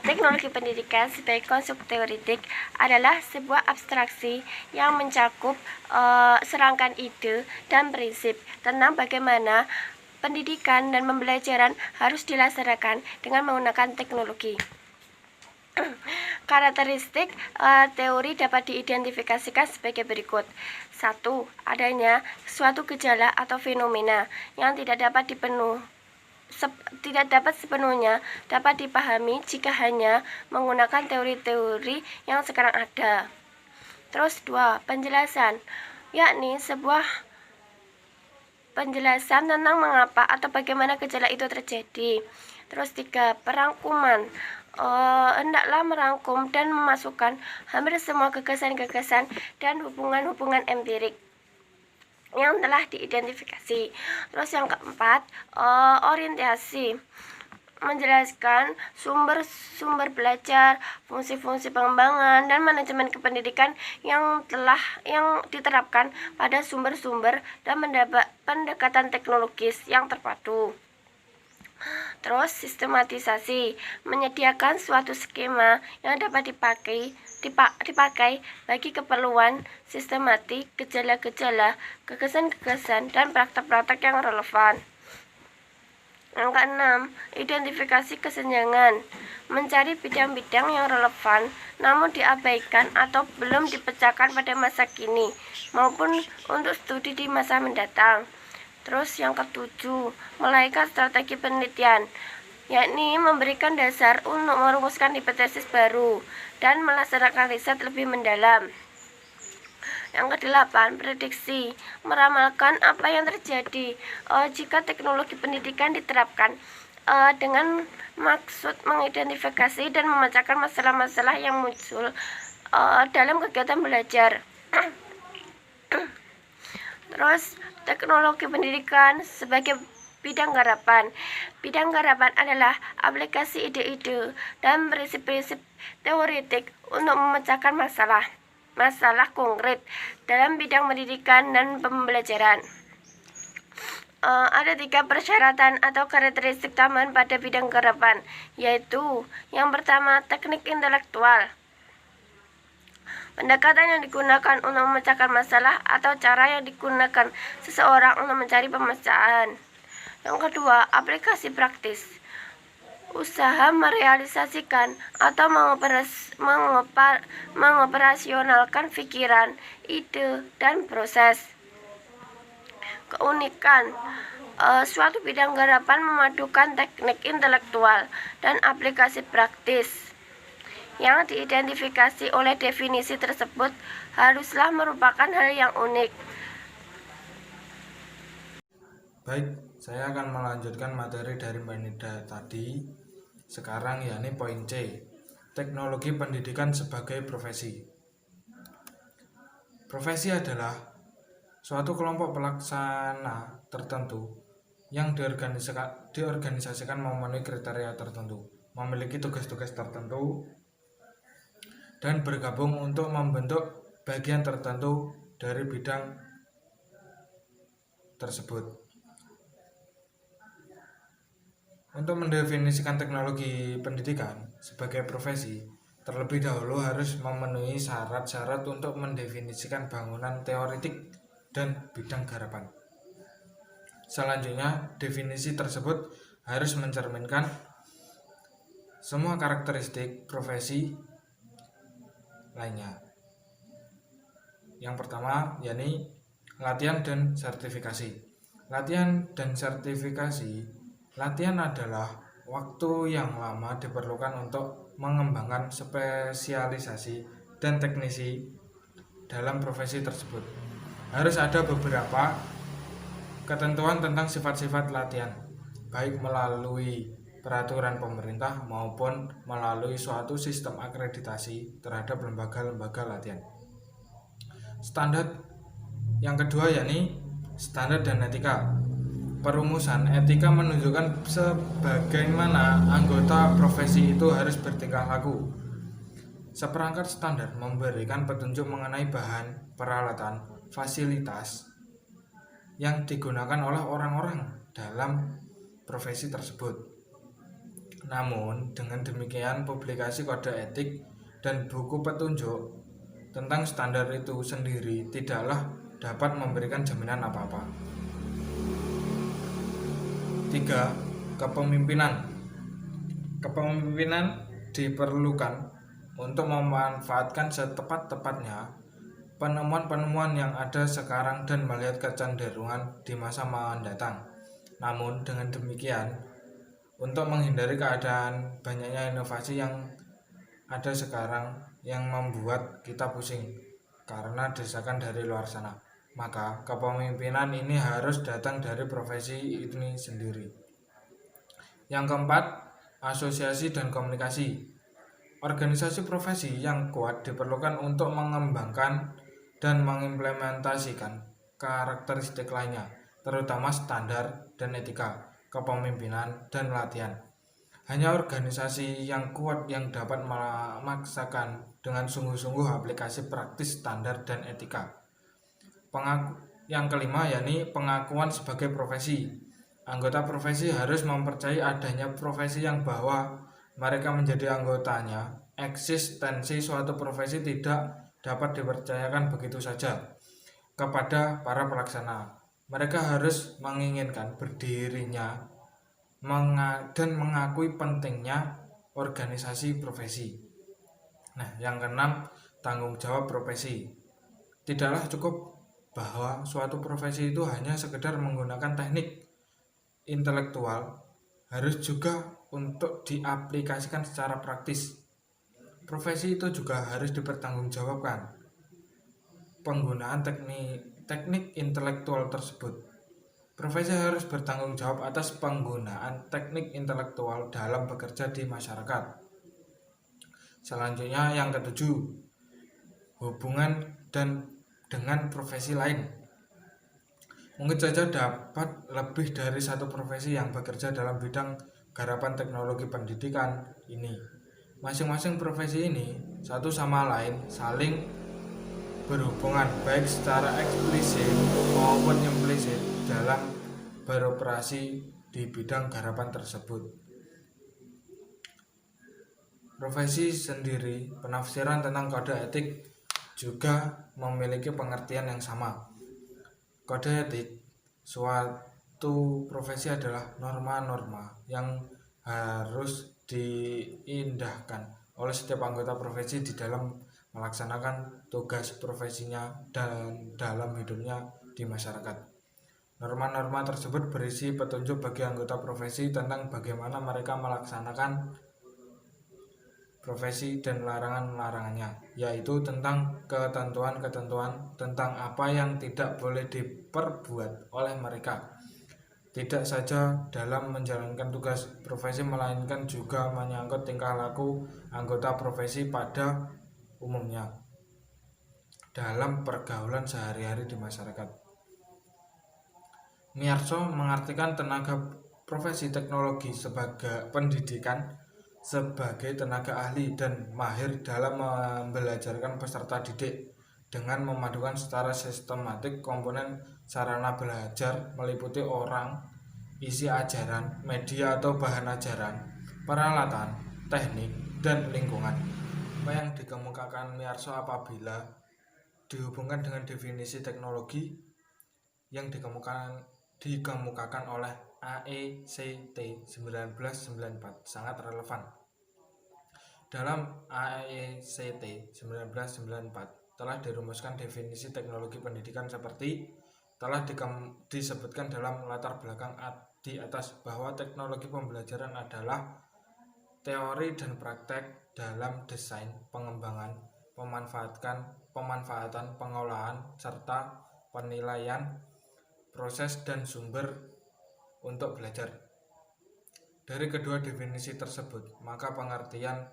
Teknologi pendidikan sebagai konsep teoretik adalah sebuah abstraksi yang mencakup serangkaian ide dan prinsip tentang bagaimana pendidikan dan pembelajaran harus dilaksanakan dengan menggunakan teknologi. Karakteristik teori dapat diidentifikasikan sebagai berikut. 1. Adanya suatu gejala atau fenomena yang tidak dapat sepenuhnya dapat dipahami jika hanya menggunakan teori-teori yang sekarang ada. Terus 2. Penjelasan, yakni sebuah penjelasan tentang mengapa atau bagaimana gejala itu terjadi. Terus 3. Perangkuman, hendaklah merangkum dan memasukkan hampir semua gagasan-gagasan dan hubungan-hubungan empirik yang telah diidentifikasi. Terus yang keempat, orientasi, menjelaskan sumber-sumber belajar, fungsi-fungsi pengembangan dan manajemen kependidikan yang diterapkan pada sumber-sumber dan pendekatan teknologis yang terpadu. Terus sistematisasi, menyediakan suatu skema yang dapat dipakai bagi keperluan sistematik gejala-gejala, gagasan-gagasan dan praktek-praktek yang relevan. Yang keenam, identifikasi kesenjangan, mencari bidang-bidang yang relevan namun diabaikan atau belum dipecahkan pada masa kini maupun untuk studi di masa mendatang. Terus yang ketujuh, melahirkan strategi penelitian, yakni memberikan dasar untuk merumuskan hipotesis baru dan melaksanakan riset lebih mendalam. Yang kedelapan, prediksi, meramalkan apa yang terjadi jika teknologi pendidikan diterapkan dengan maksud mengidentifikasi dan memecahkan masalah-masalah yang muncul dalam kegiatan belajar. Terus teknologi pendidikan sebagai bidang garapan. Bidang garapan adalah aplikasi ide-ide dan prinsip-prinsip teoretik untuk memecahkan masalah konkret dalam bidang pendidikan dan pembelajaran. Ada 3 persyaratan atau karakteristik tambahan pada bidang garapan, yaitu yang pertama, teknik intelektual, pendekatan yang digunakan untuk memecahkan masalah atau cara yang digunakan seseorang untuk mencari pemecahan. Yang kedua, aplikasi praktis, usaha merealisasikan atau mengoperasionalkan pikiran, ide, dan proses. Keunikan, suatu bidang garapan memadukan teknik intelektual dan aplikasi praktis yang diidentifikasi oleh definisi tersebut haruslah merupakan hal yang unik. Baik, saya akan melanjutkan materi dari Mbak Nida tadi. Sekarang yakni poin C, teknologi pendidikan sebagai profesi. Profesi adalah suatu kelompok pelaksana tertentu yang diorganisasikan memenuhi kriteria tertentu, memiliki tugas-tugas tertentu, dan bergabung untuk membentuk bagian tertentu dari bidang tersebut. Untuk mendefinisikan teknologi pendidikan sebagai profesi, terlebih dahulu harus memenuhi syarat-syarat untuk mendefinisikan bangunan teoretik dan bidang garapan. Selanjutnya, definisi tersebut harus mencerminkan semua karakteristik profesi lainnya. Yang pertama, yakni latihan dan sertifikasi. Latihan dan sertifikasi. Latihan adalah waktu yang lama diperlukan untuk mengembangkan spesialisasi dan teknisi dalam profesi tersebut. Harus ada beberapa ketentuan tentang sifat-sifat latihan, baik melalui peraturan pemerintah maupun melalui suatu sistem akreditasi terhadap lembaga-lembaga latihan. Standar yang kedua yakni standar dan etika. Perumusan etika menunjukkan sebagaimana anggota profesi itu harus bertingkah laku. Seperangkat standar memberikan petunjuk mengenai bahan, peralatan, fasilitas yang digunakan oleh orang-orang dalam profesi tersebut. Namun, dengan demikian publikasi kode etik dan buku petunjuk tentang standar itu sendiri tidaklah dapat memberikan jaminan apa-apa. 3. Kepemimpinan. Kepemimpinan diperlukan untuk memanfaatkan setepat-tepatnya penemuan-penemuan yang ada sekarang dan melihat kecenderungan di masa mendatang. Namun dengan demikian, untuk menghindari keadaan banyaknya inovasi yang ada sekarang yang membuat kita pusing karena desakan dari luar sana, maka kepemimpinan ini harus datang dari profesi ini sendiri. Yang keempat, asosiasi dan komunikasi. Organisasi profesi yang kuat diperlukan untuk mengembangkan dan mengimplementasikan karakteristik lainnya, terutama standar dan etika, kepemimpinan, dan latihan. Hanya organisasi yang kuat yang dapat memaksakan dengan sungguh-sungguh aplikasi praktis standar dan etika. Yang kelima, yakni pengakuan sebagai profesi. Anggota profesi harus mempercayai adanya profesi yang bahwa mereka menjadi anggotanya. Eksistensi suatu profesi tidak dapat dipercayakan begitu saja kepada para pelaksana. Mereka harus menginginkan berdirinya dan mengakui pentingnya organisasi profesi. Nah, yang keenam, tanggung jawab profesi. Tidaklah cukup bahwa suatu profesi itu hanya sekedar menggunakan teknik intelektual, harus juga untuk diaplikasikan secara praktis. Profesi itu juga harus dipertanggungjawabkan penggunaan teknik intelektual tersebut. Profesi harus bertanggung jawab atas penggunaan teknik intelektual dalam bekerja di masyarakat. Selanjutnya yang ketujuh, hubungan dengan profesi lain. Mungkin saja dapat lebih dari satu profesi yang bekerja dalam bidang garapan teknologi pendidikan ini. Masing-masing profesi ini satu sama lain saling berhubungan baik secara eksplisit maupun implisit dalam beroperasi di bidang garapan tersebut. Profesi sendiri, penafsiran tentang kode etik juga memiliki pengertian yang sama. Kode etik suatu profesi adalah norma-norma yang harus diindahkan oleh setiap anggota profesi di dalam melaksanakan tugas profesinya dan dalam hidupnya di masyarakat. Norma-norma tersebut berisi petunjuk bagi anggota profesi tentang bagaimana mereka melaksanakan profesi dan larangan-larangannya, yaitu tentang ketentuan-ketentuan tentang apa yang tidak boleh diperbuat oleh mereka. Tidak saja dalam menjalankan tugas profesi, melainkan juga menyangkut tingkah laku anggota profesi pada umumnya dalam pergaulan sehari-hari di masyarakat. Miyarso mengartikan tenaga profesi teknologi sebagai pendidikan sebagai tenaga ahli dan mahir dalam membelajarkan peserta didik dengan memadukan secara sistematik komponen sarana belajar meliputi orang, isi ajaran, media atau bahan ajaran, peralatan, teknik, dan lingkungan. Apa yang dikemukakan Miyarso apabila dihubungkan dengan definisi teknologi yang dikemukakan oleh AECT 1994 sangat relevan. Dalam AECT 1994 telah dirumuskan definisi teknologi pendidikan seperti telah disebutkan dalam latar belakang di atas, bahwa teknologi pembelajaran adalah teori dan praktek dalam desain, pengembangan, pemanfaatan, pengolahan, serta penilaian proses dan sumber untuk belajar. Dari kedua definisi tersebut, maka pengertian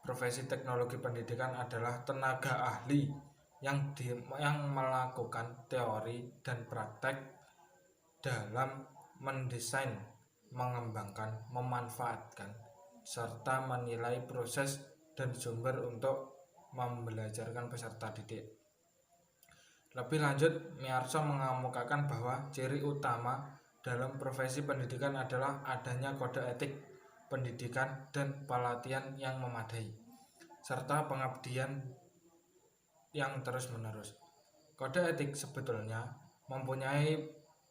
profesi teknologi pendidikan adalah tenaga ahli yang melakukan teori dan praktek dalam mendesain, mengembangkan, memanfaatkan, serta menilai proses dan sumber untuk membelajarkan peserta didik. Lebih lanjut, Miyarso mengemukakan bahwa ciri utama dalam profesi pendidikan adalah adanya kode etik pendidikan dan pelatihan yang memadai, serta pengabdian yang terus-menerus. Kode etik sebetulnya mempunyai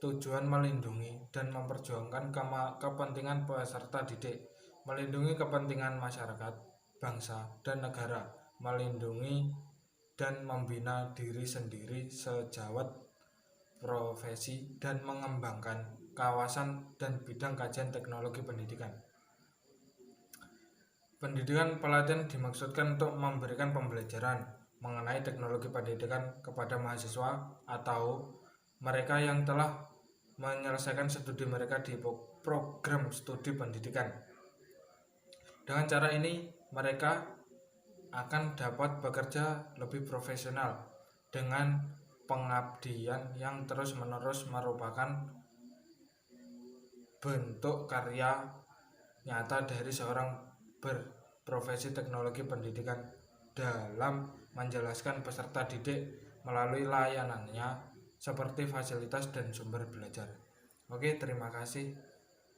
tujuan melindungi dan memperjuangkan kepentingan peserta didik, melindungi kepentingan masyarakat, bangsa, dan negara, melindungi dan membina diri sendiri sejawat profesi, dan mengembangkan kawasan dan bidang kajian teknologi pendidikan. Pendidikan pelatihan dimaksudkan untuk memberikan pembelajaran mengenai teknologi pendidikan kepada mahasiswa atau mereka yang telah menyelesaikan studi mereka di program studi pendidikan. Dengan cara ini, mereka akan dapat bekerja lebih profesional dengan pengabdian yang terus-menerus merupakan bentuk karya nyata dari seorang berprofesi teknologi pendidikan dalam menjelaskan peserta didik melalui layanannya seperti fasilitas dan sumber belajar. Oke, terima kasih.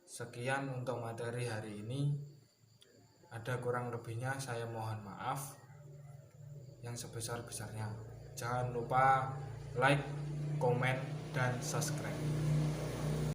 Sekian untuk materi hari ini. Ada kurang lebihnya saya mohon maaf yang sebesar-besarnya. Jangan lupa like, komen, dan subscribe.